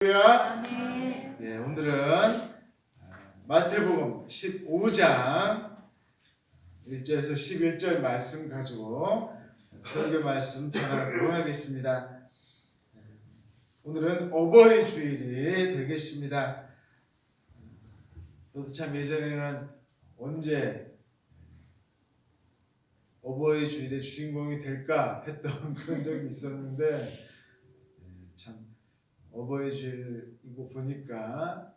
네, 오늘은 마태복음 15장 1절에서 11절 말씀 가지고 설교 말씀 전하도록 하겠습니다. 오늘은 어버이 주일이 되겠습니다. 저도 참 예전에는 언제 어버이 주일의 주인공이 될까 했던 그런 적이 있었는데 참 어버이 주일이고 보니까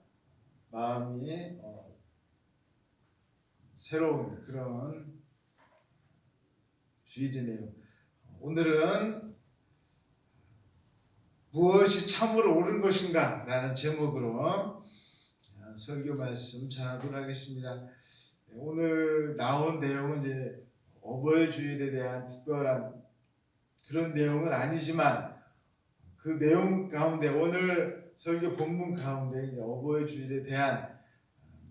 마음이 새로운 그런 주일이네요. 오늘은 무엇이 참으로 옳은 것인가 라는 제목으로 설교 말씀 전하도록 하겠습니다. 오늘 나온 내용은 이제 어버이 주일에 대한 특별한 그런 내용은 아니지만 그 내용 가운데 오늘 설교 본문 가운데 이제 어버이 주일에 대한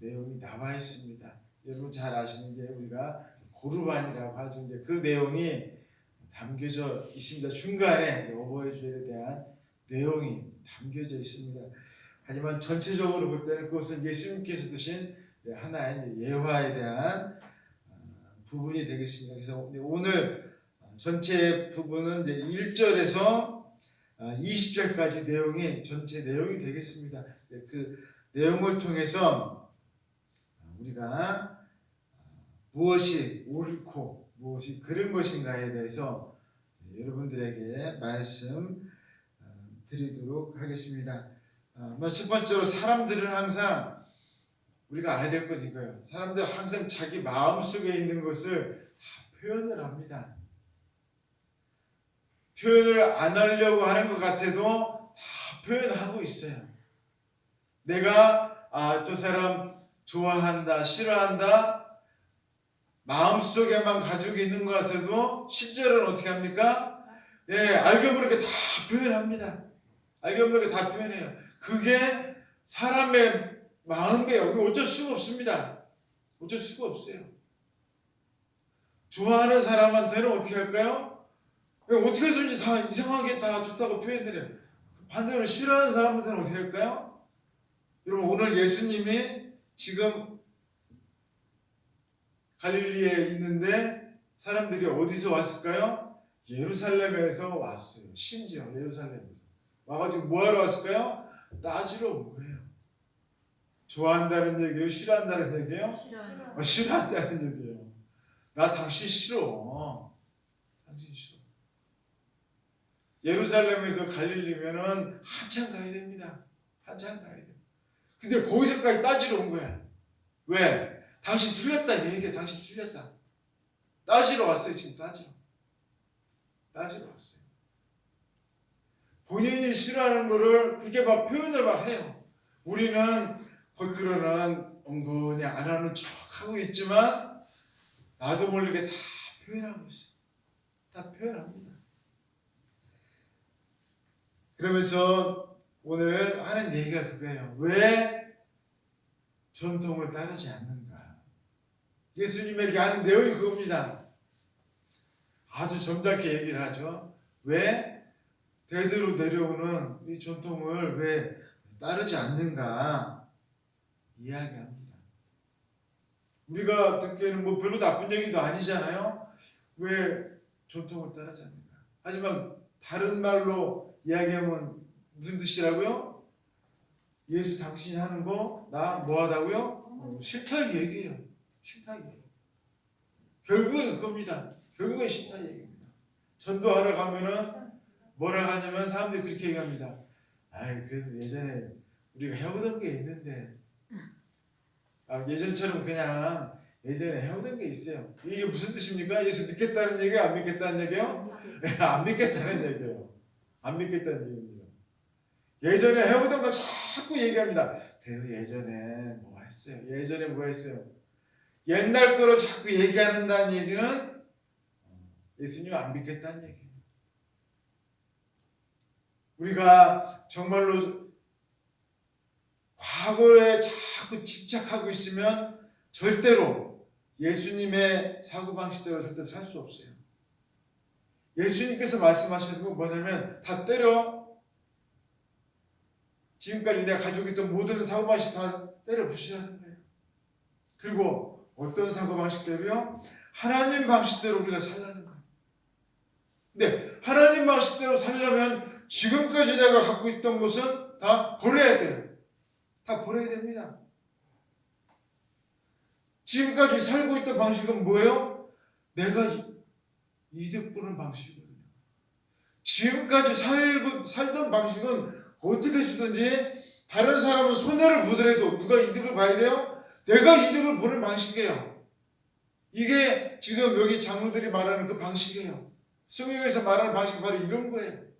내용이 나와 있습니다. 여러분 잘 아시는 게 우리가 고르반이라고 하죠. 이제 그 내용이 담겨져 있습니다. 중간에 어버이 주일에 대한 내용이 담겨져 있습니다. 하지만 전체적으로 볼 때는 그것은 예수님께서 드신 하나의 예화에 대한 부분이 되겠습니다. 그래서 오늘 전체 부분은 이제 1절에서 20절까지 내용이 전체 내용이 되겠습니다. 그 내용을 통해서 우리가 무엇이 옳고 무엇이 그른 것인가에 대해서 여러분들에게 말씀 드리도록 하겠습니다. 첫 번째로 사람들은 항상 우리가 알아야 될 것 이거예요. 사람들 항상 자기 마음속에 있는 것을 다 표현을 합니다. 표현을 안 하려고 하는 것 같아도 다 표현하고 있어요. 내가 저 사람 좋아한다, 싫어한다 마음속에만 가지고 있는 것 같아도 실제로는 어떻게 합니까? 알게 모르게 다 표현합니다. 알게 모르게 다 표현해요. 그게 사람의 마음이에요. 어쩔 수가 없습니다. 어쩔 수가 없어요. 좋아하는 사람한테는 어떻게 할까요? 어떻게든지 다 이상하게 다 좋다고 표현을 해요. 반대로 싫어하는 사람한테는 어떻게 할까요? 여러분 오늘 예수님이 지금 갈릴리에 있는데 사람들이 어디서 왔을까요? 예루살렘에서 왔어요. 심지어 예루살렘에서 와가지고 뭐하러 왔을까요? 따지러 온 거예요. 좋아한다는 얘기예요? 싫어한다는 얘기예요? 싫어한다는 얘기예요. 나 당신 싫어. 당신 싫어. 예루살렘에서 갈릴리면은 한참 가야 됩니다. 한참 가야 돼요. 근데 거기서까지 따지러 온 거야. 왜? 당신 틀렸다 이 얘기야. 당신 틀렸다. 따지러 왔어요. 지금 따지러 왔어요. 본인이 싫어하는 거를 그게 막 표현을 막 해요. 우리는 겉으로는 은근히 안 하는 척 하고 있지만 나도 모르게 다 표현하고 있어요. 다 표현합니다. 그러면서 오늘 하는 얘기가 그거예요. 왜 전통을 따르지 않는가? 예수님에게 하는 내용이 그겁니다. 아주 점잖게 얘기를 하죠. 왜 대대로 내려오는 이 전통을 왜 따르지 않는가 이야기합니다. 우리가 듣기에는 뭐 별로 나쁜 얘기도 아니잖아요. 왜 전통을 따르지 않는가? 하지만 다른 말로 이야기하면 무슨 뜻이라고요? 예수 당신이 하는 거 나 뭐하다고요? 싫다 얘기예요. 싫다 얘기. 결국은 그겁니다. 결국은 싫다 얘기입니다. 전도하러 가면은 뭐라 하냐면 사람들이 그렇게 얘기합니다. 그래도 예전에 우리가 해오던 게 있는데 예전처럼 그냥 예전에 해오던 게 있어요. 이게 무슨 뜻입니까? 예수 믿겠다는 얘기예요? 안 믿겠다는 얘기예요? 안 믿겠다는 얘기예요. 안 믿겠다는 얘기입니다. 예전에 해오던 거 자꾸 얘기합니다. 그래도 예전에 뭐 했어요? 예전에 뭐 했어요? 옛날 거를 자꾸 얘기한다는 얘기는 예수님 안 믿겠다는 얘기예요. 우리가 정말로 과거에 자꾸 집착하고 있으면 절대로 예수님의 사고방식대로 절대 살 수 없어요. 예수님께서 말씀하시는 건 뭐냐면 다 때려 지금까지 내가 가지고 있던 모든 사고방식 다 때려 부시라는 거예요. 그리고 어떤 사고방식대로요? 하나님 방식대로 우리가 살라는 거예요. 근데 하나님 방식대로 살려면 지금까지 내가 갖고 있던 것은 다 버려야 돼요. 다 버려야 됩니다. 지금까지 살고 있던 방식은 뭐예요? 내가 이득 보는 방식이거든요. 지금까지 살던 방식은 어떻게 쓰든지 다른 사람은 손해를 보더라도 누가 이득을 봐야 돼요? 내가 이득을 보는 방식이에요. 이게 지금 여기 장로들이 말하는 그 방식이에요. 성경에서 말하는 방식이 바로 이런 거예요.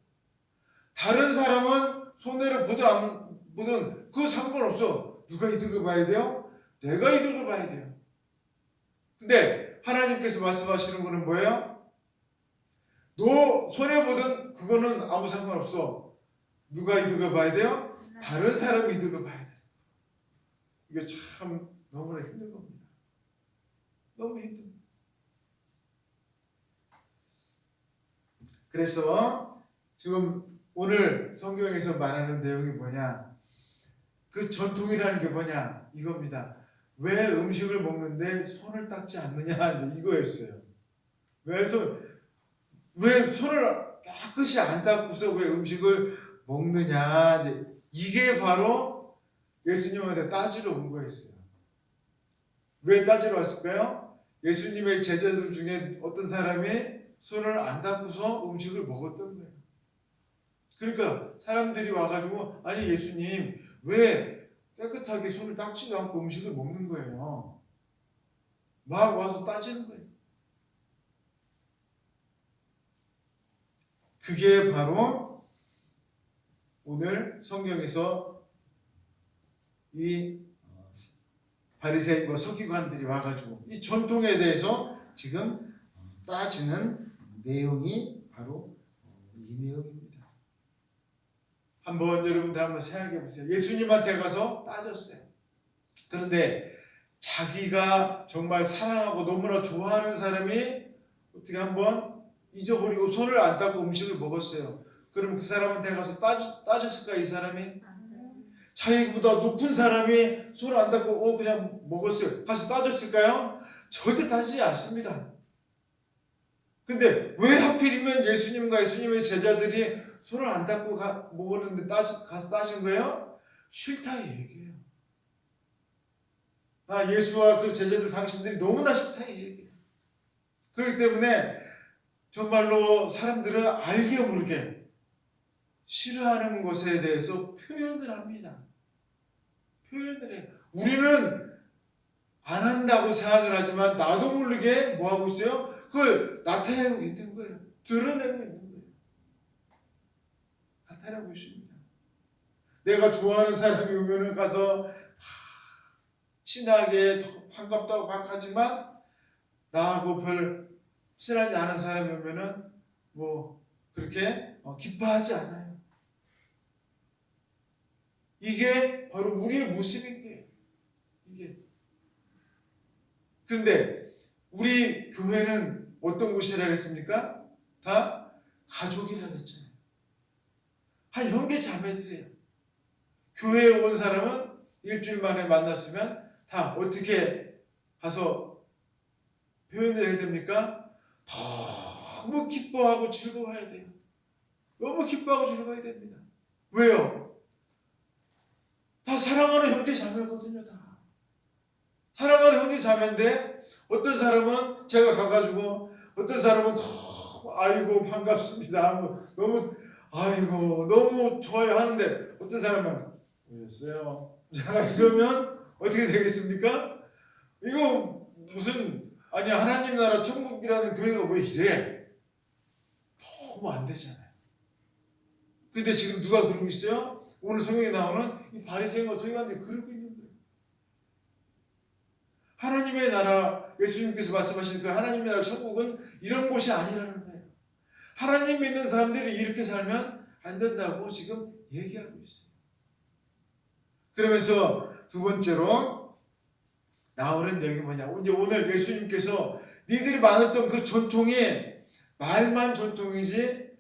다른 사람은 손해를 보든 안 보든 그거 상관없어. 누가 이득을 봐야 돼요? 내가 이득을 봐야 돼요. 근데 하나님께서 말씀하시는 거는 뭐예요? 너 손해보든 그거는 아무 상관없어. 누가 이득을 봐야 돼요? 다른 사람이 이득을 봐야 돼요. 이게 참 너무나 힘든 겁니다. 너무 힘듭니다. 그래서 지금 오늘 성경에서 말하는 내용이 뭐냐? 그 전통이라는 게 뭐냐? 이겁니다. 왜 음식을 먹는데 손을 닦지 않느냐? 이거였어요. 왜 손을 깨끗이 안 닦고서 왜 음식을 먹느냐? 이게 바로 예수님한테 따지러 온 거였어요. 왜 따지러 왔을까요? 예수님의 제자들 중에 어떤 사람이 손을 안 닦고서 음식을 먹었던 거예요. 그러니까 사람들이 와가지고 아니 예수님 왜 깨끗하게 손을 닦지도 않고 음식을 먹는 거예요? 막 와서 따지는 거예요. 그게 바로 오늘 성경에서 이 바리새인과 서기관들이 와가지고 이 전통에 대해서 지금 따지는 내용이 바로 이 내용입니다. 한번 여러분들 한번 생각해 보세요. 예수님한테 가서 따졌어요. 그런데 자기가 정말 사랑하고 너무나 좋아하는 사람이 어떻게 한번 잊어버리고 손을 안 닦고 음식을 먹었어요. 그럼 그 사람한테 가서 따졌을까 이 사람이? 자기보다 높은 사람이 손을 안 닦고 그냥 먹었어요. 가서 따졌을까요? 절대 따지지 않습니다. 근데 왜 하필이면 예수님과 예수님의 제자들이 손을 안 닦고 먹었는데 가서 따진 거예요? 싫다 이 얘기예요. 예수와 그 제자들 당신들이 너무나 싫다 이 얘기예요. 그렇기 때문에 정말로 사람들은 알게 모르게 싫어하는 것에 대해서 표현을 합니다. 표현을 해요. 우리는 안 한다고 생각을 하지만 나도 모르게 뭐 하고 있어요? 그걸 나타내고 있는 거예요. 드러내고 있는 거예요. 나타내고 있습니다. 내가 좋아하는 사람이 오면은 가서 친하게 반갑다고 막 하지만 나하고 별 친하지 않은 사람이 오면은 뭐 그렇게 기뻐하지 않아요. 이게 바로 우리의 모습인 거예요. 이게. 그런데 우리 교회는 어떤 곳이라 했습니까? 다 가족이라 했잖아요. 한 형제 자매들이에요. 교회에 온 사람은 일주일 만에 만났으면 다 어떻게 가서 표현을 해야 됩니까? 너무 기뻐하고 즐거워해야 돼요. 너무 기뻐하고 즐거워해야 됩니다. 왜요? 다 사랑하는 형제 자매거든요. 다 사랑하는 형제 자매인데 어떤 사람은 제가 가가지고 어떤 사람은 아이고 반갑습니다. 너무 아이고 너무 좋아요 하는데 어떤 사람은 오셨어요. 제가 이러면 어떻게 되겠습니까? 이거 무슨 하나님 나라 천국이라는 교회가 왜 이래? 너무 안 되잖아요. 근데 지금 누가 그러고 있어요? 오늘 성경에 나오는 이 바리새인과 서기관들이 그러고 있는 거예요. 하나님의 나라, 예수님께서 말씀하시는 그 하나님의 나라 천국은 이런 곳이 아니라는 거예요. 하나님 믿는 사람들이 이렇게 살면 안 된다고 지금 얘기하고 있어요. 그러면서 두 번째로 나오는 내용이 뭐냐? 이제 오늘 예수님께서 니들이 많았던 그 전통이 말만 전통이지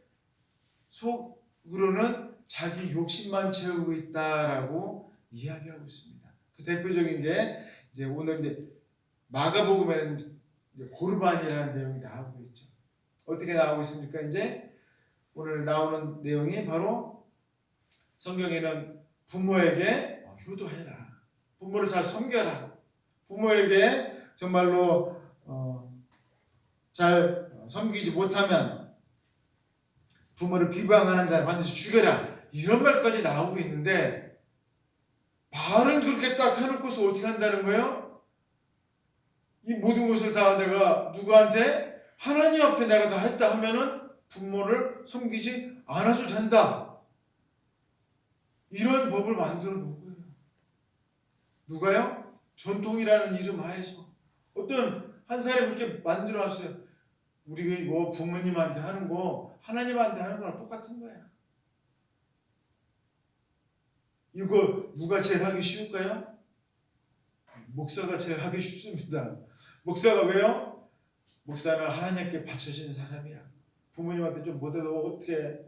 속으로는 자기 욕심만 채우고 있다라고 이야기하고 있습니다. 그 대표적인 게 이제 오늘 이제 마가복음에는 이제 고르반이라는 내용이 나오고 있죠. 어떻게 나오고 있습니까? 이제 오늘 나오는 내용이 바로 성경에는 부모에게 효도해라. 부모를 잘 섬겨라. 부모에게 정말로 잘 섬기지 못하면 부모를 비방하는 자를 반드시 죽여라. 이런 말까지 나오고 있는데 말은 그렇게 딱 해놓고서 어떻게 한다는 거예요? 이 모든 것을 다 내가 누구한테? 하나님 앞에 내가 다 했다 하면은 부모를 섬기지 않아도 된다. 이런 법을 만들어 놓은 거예요. 누가요? 전통이라는 이름 하에서 어떤 한 사람이 그렇게 만들어 왔어요. 우리가 이거 부모님한테 하는 거 하나님한테 하는 거랑 똑같은 거야. 이거 누가 제일 하기 쉬울까요? 목사가 제일 하기 쉽습니다. 목사가 왜요? 목사는 하나님께 바쳐진 사람이야. 부모님한테 좀 못해도 어떻게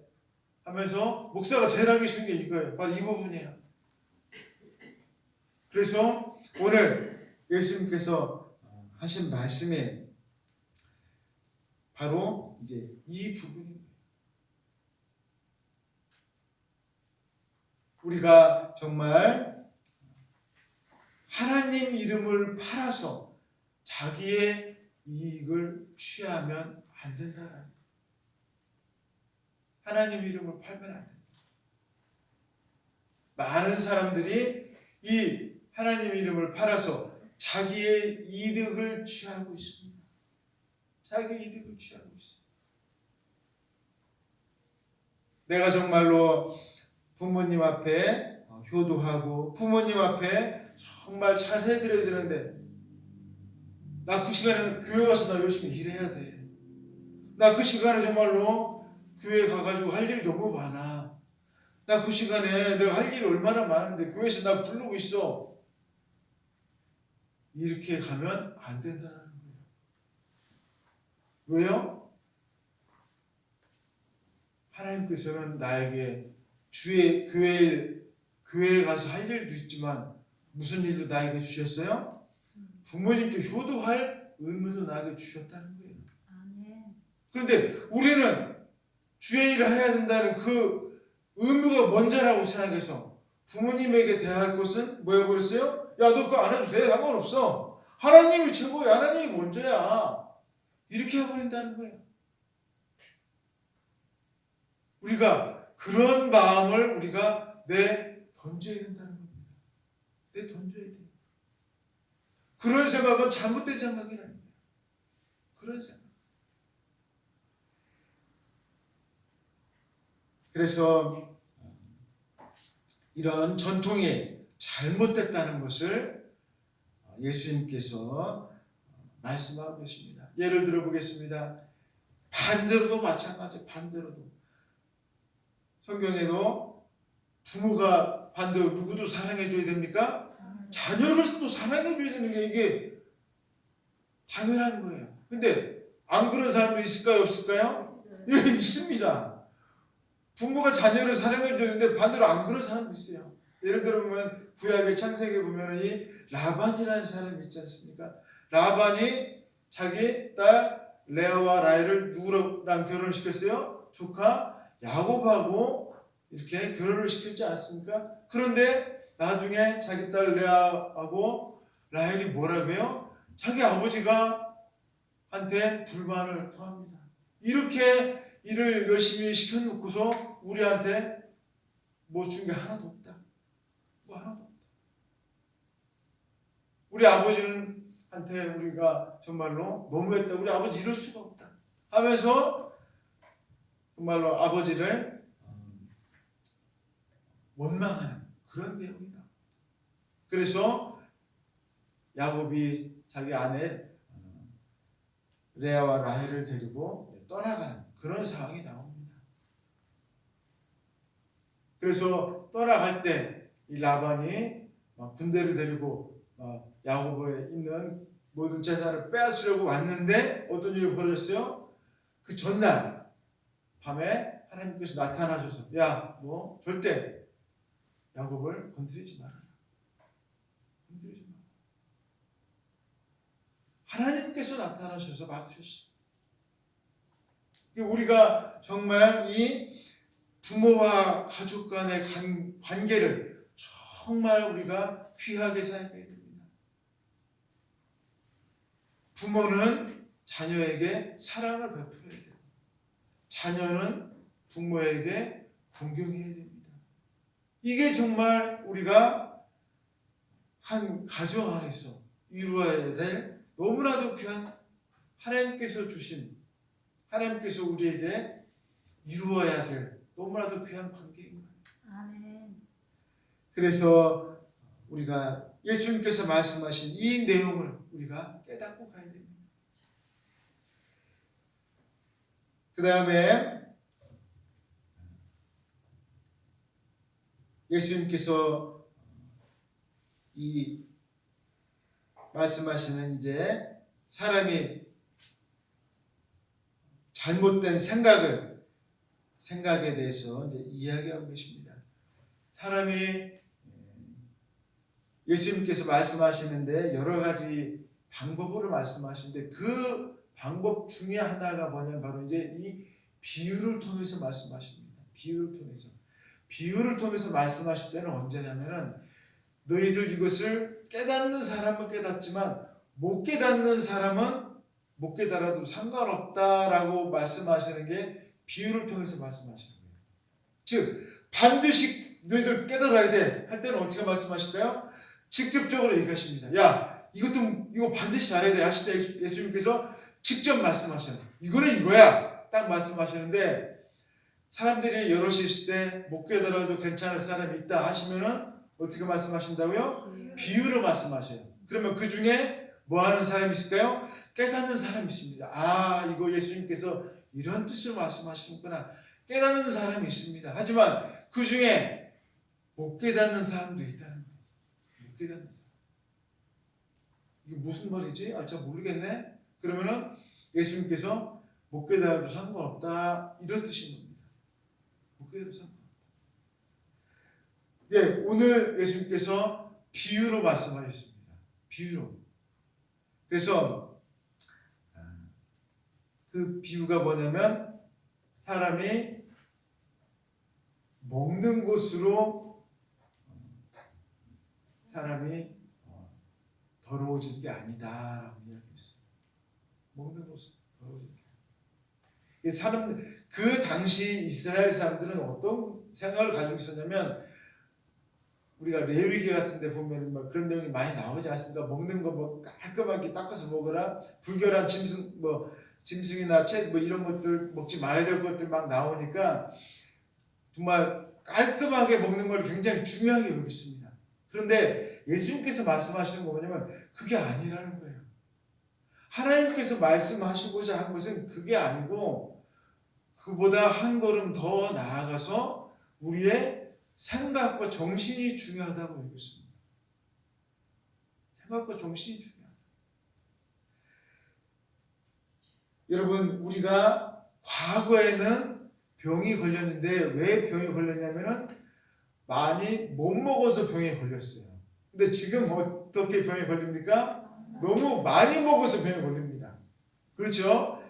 하면서 목사가 제일 하기 쉬운 게 이거예요. 바로 이 부분이에요. 그래서 오늘 예수님께서 하신 말씀이 바로 이제 이 부분입니다. 우리가 정말 하나님 이름을 팔아서 자기의 이익을 취하면 안 된다라는 거예요. 하나님 이름을 팔면 안 된다. 많은 사람들이 이 하나님 이름을 팔아서 자기의 이득을 취하고 있습니다. 자기 이득을 취하고 있습니다. 내가 정말로 부모님 앞에 효도하고 부모님 앞에 정말 잘 해드려야 되는데 나 그 시간에는 교회 가서 나 열심히 일해야 돼. 나 그 시간에 정말로 교회 가가지고 할 일이 너무 많아. 나 그 시간에 내가 할 일이 얼마나 많은데 교회에서 나 부르고 있어. 이렇게 가면 안 된다는 거예요. 왜요? 하나님께서는 나에게 주의 교회에 가서 할 일도 있지만 무슨 일도 나에게 주셨어요? 부모님께 효도할 의무도 나에게 주셨다는 거예요. 그런데 우리는 주의 일을 해야 된다는 그 의무가 먼저라고 생각해서 부모님에게 대할 것은 뭐라고 그랬어요? 야, 너 그거 안 해도 돼. 상관없어. 하나님이 최고야. 하나님이 먼저야. 이렇게 해버린다는 거예요. 우리가 그런 마음을 우리가 던져야 된다는 겁니다. 던져야 돼요. 그런 생각은 잘못된 생각이라는 거예요. 그런 생각. 그래서 이런 전통이 잘못됐다는 것을 예수님께서 말씀하고 계십니다. 예를 들어 보겠습니다. 반대로도 마찬가지예요. 반대로도. 성경에도 부모가 반대로 누구도 사랑해줘야 됩니까? 자녀를 또 사랑해줘야 되는 게 이게 당연한 거예요. 근데 안 그런 사람도 있을까요? 없을까요? 예, 있습니다. 부모가 자녀를 사랑해줘야 되는데 반대로 안 그런 사람도 있어요. 예를 들어 보면 구약의 창세기에 보면 이 라반이라는 사람이 있지 않습니까? 라반이 자기 딸 레아와 라헬을 누구랑 결혼을 시켰어요? 조카 야곱하고 이렇게 결혼을 시켰지 않습니까? 그런데 나중에 자기 딸 레아하고 라헬이 뭐라고 해요? 자기 아버지가 한테 불만을 토합니다. 이렇게 일을 열심히 시켜놓고서 우리한테 뭐 준 게 하나도 없다. 뭐 하나도 없다. 우리 아버지는 한테 우리가 정말로 너무했다. 우리 아버지 이럴 수가 없다. 하면서 정말로 아버지를 원망하는 그런 내용이다. 그래서 야곱이 자기 아내 레아와 라헬을 데리고 떠나가는 그런 상황이 나옵니다. 그래서 떠나갈 때 이 라반이 군대를 데리고 야곱에 있는 모든 재산을 빼앗으려고 왔는데 어떤 일이 벌어졌어요? 그 전날 밤에 하나님께서 나타나셔서 야, 너 절대 야곱을 건드리지 마라. 건드리지 마라. 하나님께서 나타나셔서 막으셨어요. 우리가 정말 이 부모와 가족 간의 관계를 정말 우리가 귀하게 생각해야 됩니다. 부모는 자녀에게 사랑을 베풀어야 돼요. 자녀는 부모에게 존경해야 됩니다. 이게 정말 우리가 한 가정 안에서 이루어야 될 너무나도 귀한 하나님께서 주신, 하나님께서 우리에게 이루어야 될 너무나도 귀한 관계인 거예요. 아멘. 그래서 우리가 예수님께서 말씀하신 이 내용을 우리가 깨닫고 가야 됩니다. 그 다음에 예수님께서 이 말씀하시는 이제 사람이 잘못된 생각에 대해서 이제 이야기하고 계십니다. 사람이 예수님께서 말씀하시는데 여러 가지 방법으로 말씀하시는데 그 방법 중에 하나가 뭐냐면 바로 이제 이 비유를 통해서 말씀하십니다. 비유를 통해서 말씀하실 때는 언제냐면은 너희들 이것을 깨닫는 사람은 깨닫지만 못 깨닫는 사람은 못 깨달아도 상관없다라고 말씀하시는 게 비유를 통해서 말씀하시는 거예요. 즉 반드시 너희들 깨달아야 돼 할 때는 어떻게 말씀하실까요? 직접적으로 얘기하십니다. 야, 이거 반드시 알아야 돼 하실 때 예수님께서 직접 말씀하셔요. 이거는 이거야 딱 말씀하시는데 사람들이 여럿이 있을 때 못 깨달아도 괜찮을 사람이 있다 하시면은 어떻게 말씀하신다고요? 비유로 말씀하셔요. 그러면 그 중에 뭐 하는 사람이 있을까요? 깨닫는 사람이 있습니다. 아, 이거 예수님께서 이런 뜻으로 말씀하시는구나. 깨닫는 사람이 있습니다. 하지만 그 중에 못 깨닫는 사람도 있다는 거예요. 못 깨닫는 사람. 이게 무슨 말이지? 아, 저 모르겠네. 그러면은 예수님께서 못 깨달아도 상관없다 이런 뜻인 겁니다. 못 깨달아도 상관없다. 네, 오늘 예수님께서 비유로 말씀하셨습니다. 비유로. 그래서 그 비유가 뭐냐면 사람이 먹는 것으로 사람이 더러워질 게 아니다라고 이야기했어요. 먹는 것으로 더러워질 게 아니다. 그 당시 이스라엘 사람들은 어떤 생각을 가지고 있었냐면 우리가 레위기 같은 데 보면 뭐 그런 내용이 많이 나오지 않습니까? 먹는 거 뭐 깔끔하게 닦아서 먹어라. 불결한 짐승이나 책 뭐 이런 것들 먹지 말아야 될 것들 막 나오니까 정말 깔끔하게 먹는 걸 굉장히 중요하게 여겼습니다. 그런데 예수님께서 말씀하시는 거 뭐냐면 그게 아니라는 거예요. 하나님께서 말씀하시고자 한 것은 그게 아니고 그보다 한 걸음 더 나아가서 우리의 생각과 정신이 중요하다고 여겼습니다. 생각과 정신이 중요하다. 여러분, 우리가 과거에는 병이 걸렸는데 왜 병이 걸렸냐면은 많이 못 먹어서 병에 걸렸어요. 근데 지금 어떻게 병에 걸립니까? 너무 많이 먹어서 병에 걸립니다. 그렇죠?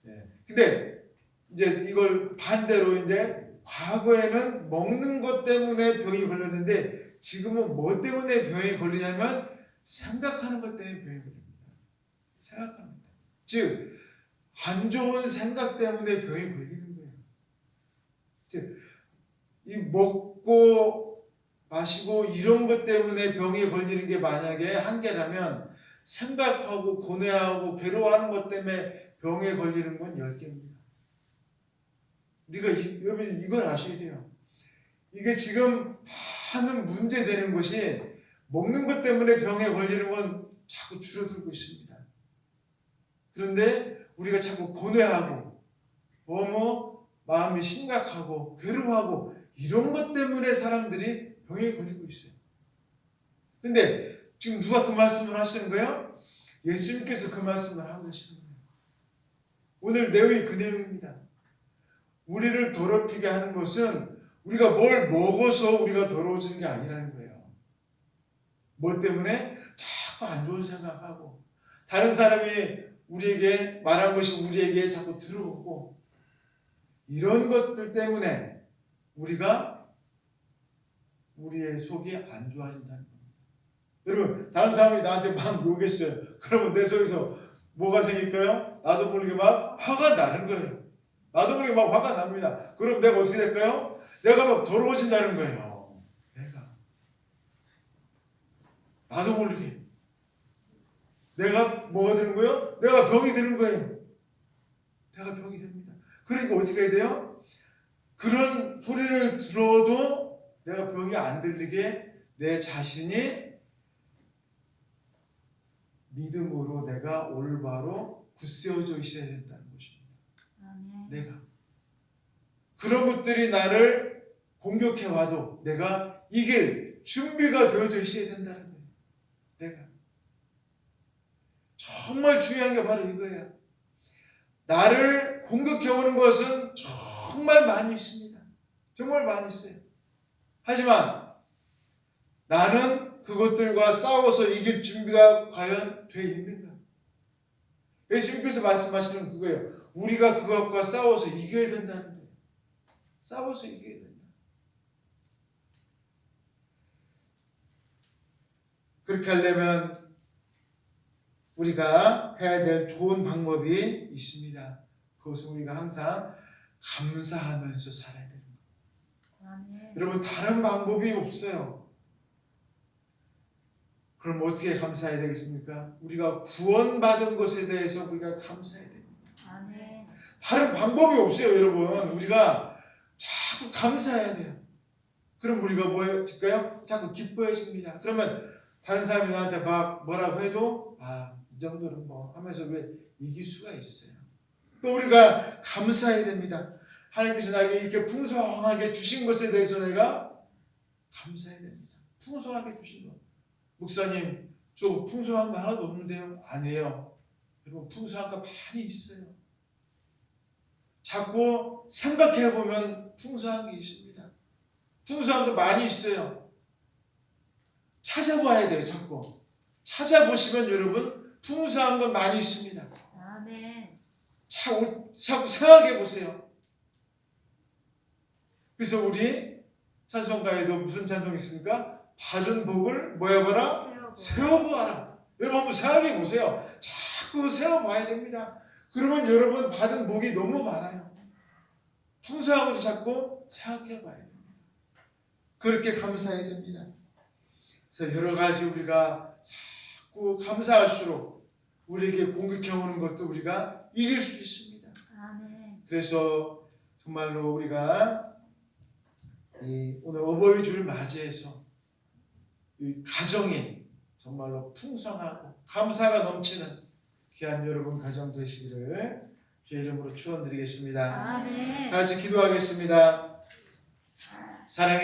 네. 근데 이제 이걸 반대로 이제 과거에는 먹는 것 때문에 병이 걸렸는데 지금은 뭐 때문에 병이 걸리냐면 생각하는 것 때문에 병이 걸립니다. 생각합니다. 즉, 안 좋은 생각 때문에 병이 걸리는 거예요. 즉, 이 먹고 마시고 이런 것 때문에 병이 걸리는 게 만약에 한 개라면 생각하고 고뇌하고 괴로워하는 것 때문에 병에 걸리는 건 10개입니다. 여러분 이걸 아셔야 돼요. 이게 지금 하는 문제되는 것이 먹는 것 때문에 병에 걸리는 건 자꾸 줄어들고 있습니다. 그런데 우리가 자꾸 고뇌하고 너무 마음이 심각하고 괴로워하고 이런 것 때문에 사람들이 병에 걸리고 있어요. 근데 지금 누가 그 말씀을 하시는 거예요? 예수님께서 그 말씀을 하고 계시는 거예요. 오늘 내용이 그 내용입니다. 우리를 더럽히게 하는 것은 우리가 뭘 먹어서 우리가 더러워지는 게 아니라는 거예요. 뭐 때문에? 자꾸 안 좋은 생각하고 다른 사람이 우리에게 말한 것이 우리에게 자꾸 들어오고 이런 것들 때문에 우리가 우리의 속이 안 좋아진다는 겁니다. 여러분, 다른 사람이 나한테 막 욕했어요. 그러면 내 속에서 뭐가 생길까요? 나도 모르게 막 화가 나는 거예요. 나도 모르게 막 화가 납니다. 그럼 내가 어떻게 될까요? 내가 막 더러워진다는 거예요. 나도 모르게 내가 뭐가 되는 거예요? 내가 병이 되는 거예요. 내가 병이 됩니다. 그러니까 어떻게 해야 돼요? 그런 소리를 들어도 내가 병이 안 들리게 내 자신이 믿음으로 내가 올바로 굳세어져 있어야 된다는 것입니다. 내가 그런 것들이 나를 공격해 와도 내가 이길 준비가 되어져 있어야 된다는 거예요. 내가 정말 중요한 게 바로 이거예요. 나를 공격해 오는 것은 정말 많이 있습니다. 정말 많이 있어요. 하지만 나는 그것들과 싸워서 이길 준비가 과연 돼 있는가? 예수님께서 말씀하시는 그거예요. 우리가 그것과 싸워서 이겨야 된다는 거예요. 싸워서 이겨야 된다. 그렇게 하려면 우리가 해야 될 좋은 방법이 있습니다. 그것은 우리가 항상 감사하면서 살아야 됩니다. 여러분, 다른 방법이 없어요. 그럼 어떻게 감사해야 되겠습니까? 우리가 구원받은 것에 대해서 우리가 감사해야 됩니다. 다른 방법이 없어요, 여러분. 우리가 자꾸 감사해야 돼요. 그럼 우리가 뭐 할까요? 자꾸 기뻐해집니다. 그러면 다른 사람이 나한테 막 뭐라고 해도 이 정도는 뭐 하면서 왜 이길 수가 있어요. 또 우리가 감사해야 됩니다. 하나님께서 나에게 이렇게 풍성하게 주신 것에 대해서 내가 감사해야 됩니다. 풍성하게 주신 것. 목사님, 저 풍성한 거 하나도 없는데요? 아니에요. 여러분, 풍성한 거 많이 있어요. 자꾸 생각해보면 풍성한 게 있습니다. 풍성한 거 많이 있어요. 찾아봐야 돼요. 자꾸 찾아보시면 여러분 풍성한 건 많이 있습니다. 자꾸 생각해 보세요. 그래서 우리 찬송가에도 무슨 찬송이 있습니까? 받은 복을 뭐 해봐라? 세어보아라. 여러분 한번 생각해 보세요. 자꾸 세어봐야 됩니다. 그러면 여러분 받은 복이 너무 많아요. 풍성한 것을 자꾸 생각해 봐야 됩니다. 그렇게 감사해야 됩니다. 그래서 여러 가지 우리가 자꾸 감사할수록 우리에게 공격해 오는 것도 우리가 이길 수 있습니다. 그래서 정말로 우리가 오늘 어버이 주를 맞이해서 이 가정이 정말로 풍성하고 감사가 넘치는 귀한 여러분 가정 되시기를 주의 이름으로 축원드리겠습니다. 다 같이 기도하겠습니다. 사랑해